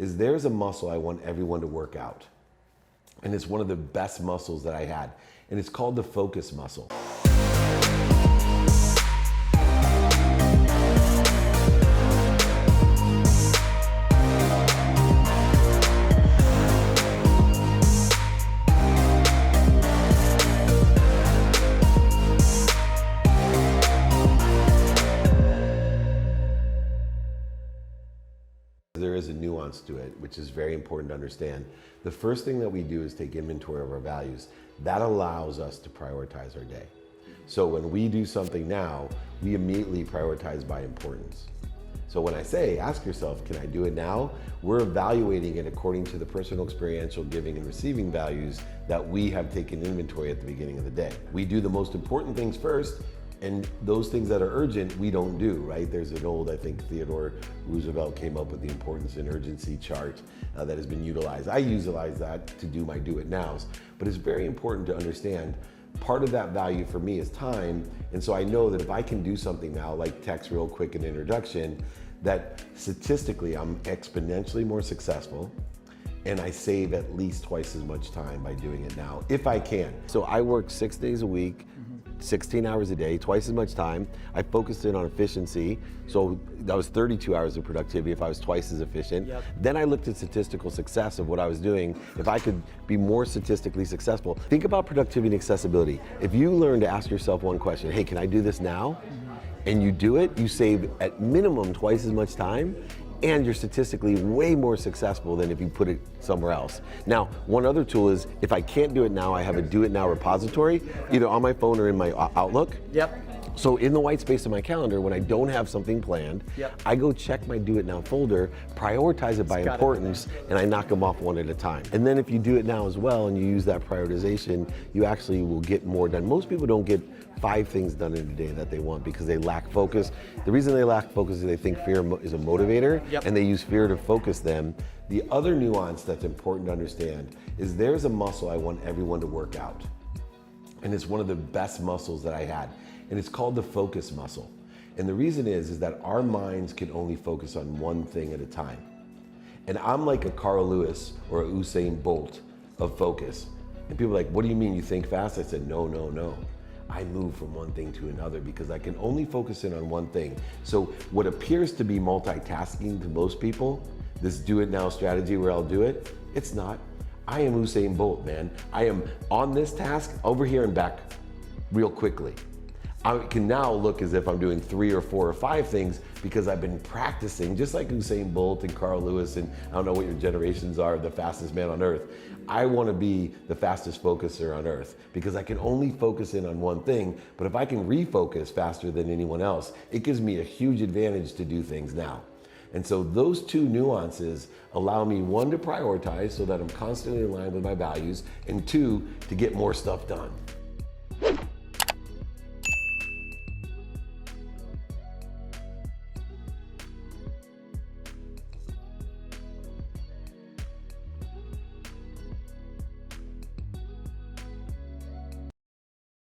is there's a muscle I want everyone to work out. And it's one of the best muscles that I had. And it's called the focus muscle. There is a nuance to it, which is very important to understand. The first thing that we do is take inventory of our values. That allows us to prioritize our day. So when we do something now, we immediately prioritize by importance. So when I say, ask yourself, can I do it now? We're evaluating it according to the personal experiential giving and receiving values that we have taken inventory at the beginning of the day. We do the most important things first, and those things that are urgent, we don't do, right? There's an old, I think Theodore Roosevelt came up with the importance and urgency chart that has been utilized. I utilize that to do my do it nows, but it's very important to understand part of that value for me is time. And so I know that if I can do something now, like text real quick an introduction, that statistically I'm exponentially more successful, and I save at least twice as much time by doing it now, if I can. So I work 6 days a week, 16 hours a day, twice as much time. I focused in on efficiency, so that was 32 hours of productivity if I was twice as efficient. Yep. Then I looked at statistical success of what I was doing. If I could be more statistically successful, think about productivity and accessibility. If you learn to ask yourself one question, hey, can I do this now? And you do it, you save at minimum twice as much time, and you're statistically way more successful than if you put it somewhere else. Now, one other tool is, if I can't do it now, I have a do it now repository, either on my phone or in my Outlook. Yep. So in the white space of my calendar, when I don't have something planned, Yep. I go check my do it now folder, prioritize it by importance, and I knock them off one at a time. And then if you do it now as well, and you use that prioritization, you actually will get more done. Most people don't get 5 things done in a day that they want because they lack focus. The reason they lack focus is they think fear is a motivator, Yep. and they use fear to focus them. The other nuance that's important to understand is there's a muscle I want everyone to work out. And it's one of the best muscles that I had. And it's called the focus muscle. And the reason is that our minds can only focus on one thing at a time. And I'm like a Carl Lewis or a Usain Bolt of focus. And people are like, what do you mean you think fast? I said, no, no, no. I move from one thing to another because I can only focus in on one thing. So what appears to be multitasking to most people, this do it now strategy where I'll do it, it's not. I am Usain Bolt, man. I am on this task over here and back real quickly. I can now look as if I'm doing 3 or 4 or 5 things because I've been practicing, just like Usain Bolt and Carl Lewis, and I don't know what your generations are, the fastest man on earth. I want to be the fastest focuser on earth because I can only focus in on one thing, but if I can refocus faster than anyone else, it gives me a huge advantage to do things now. And so those 2 nuances allow me, 1, to prioritize so that I'm constantly in line with my values, and 2, to get more stuff done.